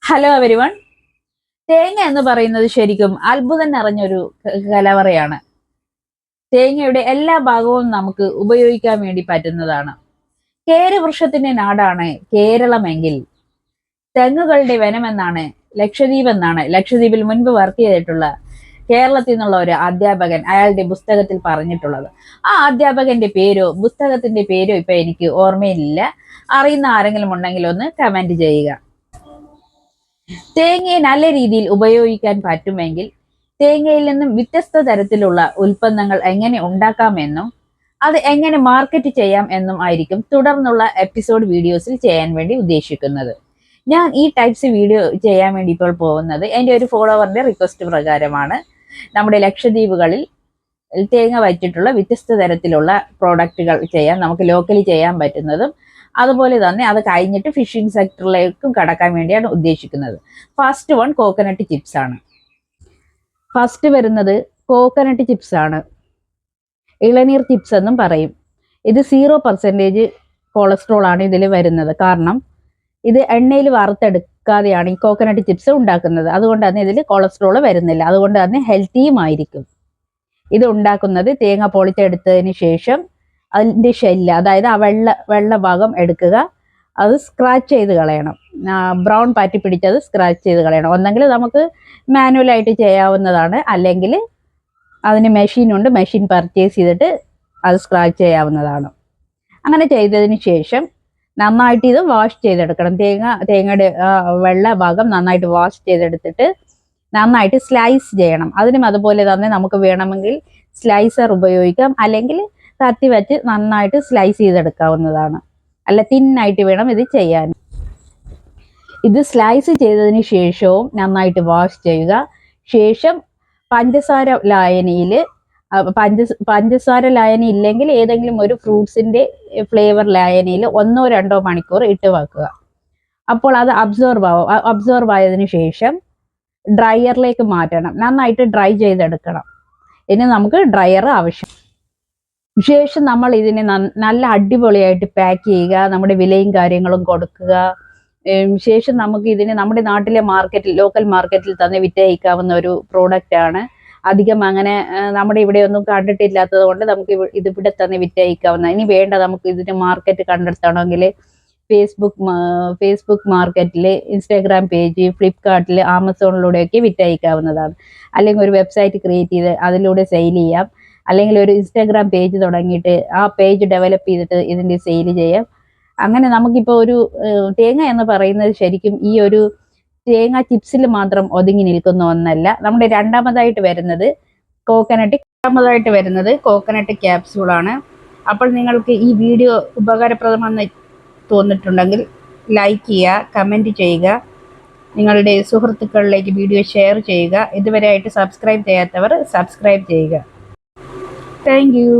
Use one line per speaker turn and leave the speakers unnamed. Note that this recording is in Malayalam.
Hello everyone. തേങ്ങ എന്ന് പറയുന്നത് ശരിക്കും അത്ഭുതം നിറഞ്ഞൊരു കലവറയാണ്. തേങ്ങയുടെ എല്ലാ ഭാഗവും നമുക്ക് ഉപയോഗിക്കാൻ വേണ്ടി പറ്റുന്നതാണ്. കേരവൃക്ഷത്തിന്റെ നാടാണ് കേരളമെങ്കിൽ തെങ്ങുകളുടെ വനമെന്നാണ് ലക്ഷദ്വീപിൽ മുൻപ് വർക്ക് ചെയ്തിട്ടുള്ള കേരളത്തിൽ നിന്നുള്ള ഒരു അധ്യാപകൻ അയാളുടെ പുസ്തകത്തിൽ പറഞ്ഞിട്ടുള്ളത്. ആ അധ്യാപകന്റെ പേരോ പുസ്തകത്തിന്റെ പേരോ ഇപ്പൊ എനിക്ക് ഓർമ്മയിലില്ല. അറിയുന്ന ആരെങ്കിലും ഉണ്ടെങ്കിൽ ഒന്ന് കമന്റ് ചെയ്യുക. തേങ്ങയെ നല്ല രീതിയിൽ ഉപയോഗിക്കാൻ പറ്റുമെങ്കിൽ തേങ്ങയിൽ നിന്നും വ്യത്യസ്ത തരത്തിലുള്ള ഉൽപ്പന്നങ്ങൾ എങ്ങനെ ഉണ്ടാക്കാമെന്നും അത് എങ്ങനെ മാർക്കറ്റ് ചെയ്യാം എന്നും ആയിരിക്കും തുടർന്നുള്ള എപ്പിസോഡ് വീഡിയോസിൽ ചെയ്യാൻ വേണ്ടി ഉദ്ദേശിക്കുന്നത്. ഞാൻ ഈ ടൈപ്സ് വീഡിയോ ചെയ്യാൻ വേണ്ടി ഇപ്പോൾ പോകുന്നത് എൻ്റെ ഒരു ഫോളോവറിന്റെ റിക്വസ്റ്റ് പ്രകാരമാണ്. നമ്മുടെ ലക്ഷദ്വീപുകളിൽ തേങ്ങ വച്ചിട്ടുള്ള വ്യത്യസ്ത തരത്തിലുള്ള പ്രോഡക്റ്റുകൾ ചെയ്യാൻ നമുക്ക് ലോക്കലി ചെയ്യാൻ പറ്റുന്നതും അതുപോലെ തന്നെ അത് കഴിഞ്ഞിട്ട് ഫിഷിംഗ് സെക്ടറിലേക്കും കടക്കാൻ വേണ്ടിയാണ് ഉദ്ദേശിക്കുന്നത്. ഫസ്റ്റ് വൺ കോക്കനട്ട് ചിപ്സ് ആണ്. ഫസ്റ്റ് വരുന്നത് കോക്കനട്ട് ചിപ്സ് ആണ്. ഇളനീർ ചിപ്സ് എന്നും പറയും. ഇത് 0% കൊളസ്ട്രോൾ ആണ് ഇതിൽ വരുന്നത്. കാരണം ഇത് എണ്ണയിൽ വറുത്തെടുക്കാതെയാണ് ഈ കോക്കനട്ട് ചിപ്സ് ഉണ്ടാക്കുന്നത്. അതുകൊണ്ട് തന്നെ ഇതിൽ കൊളസ്ട്രോൾ വരുന്നില്ല. അതുകൊണ്ട് തന്നെ ഹെൽത്തിയും ആയിരിക്കും. ഇത് ഉണ്ടാക്കുന്നത് തേങ്ങ പൊളിച്ചെടുത്തതിന് ശേഷം അതിൻ്റെ ഷെല്ല്, അതായത് ആ വെള്ള ഭാഗം എടുക്കുക, അത് സ്ക്രാച്ച് ചെയ്ത് കളയണം. ബ്രൗൺ പാറ്റി പിടിച്ചത് സ്ക്രാച്ച് ചെയ്ത് കളയണം. ഒന്നെങ്കിൽ നമുക്ക് മാനുവലായിട്ട് ചെയ്യാവുന്നതാണ്, അല്ലെങ്കിൽ അതിന് മെഷീനുണ്ട്, മെഷീൻ പർച്ചേസ് ചെയ്തിട്ട് അത് സ്ക്രാച്ച് ചെയ്യാവുന്നതാണ്. അങ്ങനെ ചെയ്തതിന് ശേഷം നന്നായിട്ട് ഇത് വാഷ് ചെയ്തെടുക്കണം. തേങ്ങയുടെ വെള്ള ഭാഗം നന്നായിട്ട് വാഷ് ചെയ്തെടുത്തിട്ട് നന്നായിട്ട് സ്ലൈസ് ചെയ്യണം. അതിനും അതുപോലെ തന്നെ നമുക്ക് വേണമെങ്കിൽ സ്ലൈസർ ഉപയോഗിക്കാം, അല്ലെങ്കിൽ കത്തി വെച്ച് നന്നായിട്ട് സ്ലൈസ് ചെയ്തെടുക്കാവുന്നതാണ്. അല്ല, തിന്നായിട്ട് വേണം ഇത് ചെയ്യാൻ. ഇത് സ്ലൈസ് ചെയ്തതിന് ശേഷവും നന്നായിട്ട് വാഷ് ചെയ്യുക. ശേഷം പഞ്ചസാര ലായനിയിൽ പഞ്ചസാര ലായനി ഇല്ലെങ്കിൽ ഏതെങ്കിലും ഒരു ഫ്രൂട്ട്സിന്റെ ഫ്ലേവർ ലായനിയിൽ 1-2 മണിക്കൂർ ഇട്ട് വെക്കുക. അപ്പോൾ അത് അബ്സോർവ് ആയതിനു ശേഷം ഡ്രയറിലേക്ക് മാറ്റണം. നന്നായിട്ട് ഡ്രൈ ചെയ്തെടുക്കണം. ഇനി നമുക്ക് ഡ്രയർ ആവശ്യം. ശേഷം നമ്മൾ ഇതിനെ നല്ല അടിപൊളിയായിട്ട് പാക്ക് ചെയ്യുക, നമ്മുടെ വിലയും കാര്യങ്ങളും കൊടുക്കുക. ശേഷം നമുക്ക് ഇതിനെ നമ്മുടെ നാട്ടിലെ ലോക്കൽ മാർക്കറ്റിൽ തന്നെ വിറ്റഴിക്കാവുന്ന ഒരു പ്രോഡക്റ്റ് ആണ്. അധികം അങ്ങനെ നമ്മുടെ ഇവിടെ ഒന്നും കണ്ടിട്ടില്ലാത്തത് കൊണ്ട് നമുക്ക് ഇതിവിടെ തന്നെ വിറ്റഴിക്കാവുന്ന. ഇനി വേണ്ട നമുക്ക് ഇതിന് മാർക്കറ്റ് കണ്ടെത്തണമെങ്കിൽ ഫേസ്ബുക്ക് മാർക്കറ്റിൽ, ഇൻസ്റ്റാഗ്രാം പേജ്, ഫ്ലിപ്കാർട്ടിൽ, ആമസോണിലൂടെയൊക്കെ വിറ്റഴിക്കാവുന്നതാണ്. അല്ലെങ്കിൽ ഒരു വെബ്സൈറ്റ് ക്രിയേറ്റ് ചെയ്ത് അതിലൂടെ സെയിൽ ചെയ്യാം. അല്ലെങ്കിൽ ഒരു ഇൻസ്റ്റാഗ്രാം പേജ് തുടങ്ങിയിട്ട് ആ പേജ് ഡെവലപ്പ് ചെയ്തിട്ട് ഇതിൻ്റെ സെയിൽ ചെയ്യാം. അങ്ങനെ നമുക്കിപ്പോൾ ഒരു തേങ്ങ എന്ന് പറയുന്നത് ശരിക്കും ഈ ഒരു തേങ്ങ ചിപ്സിൽ മാത്രം ഒതുങ്ങി നിൽക്കുന്ന ഒന്നല്ല. നമ്മുടെ രണ്ടാമതായിട്ട് വരുന്നത് കോക്കനട്ട് ക്യാപ്സ്യൂളാണ്. അപ്പോൾ നിങ്ങൾക്ക് ഈ വീഡിയോ ഉപകാരപ്രദമെന്ന് തോന്നിയിട്ടുണ്ടെങ്കിൽ ലൈക്ക് ചെയ്യുക, കമൻറ്റ് ചെയ്യുക, നിങ്ങളുടെ സുഹൃത്തുക്കളിലേക്ക് വീഡിയോ ഷെയർ ചെയ്യുക. ഇതുവരെയായിട്ട് സബ്സ്ക്രൈബ് ചെയ്യാത്തവർ സബ്സ്ക്രൈബ് ചെയ്യുക. Thank you.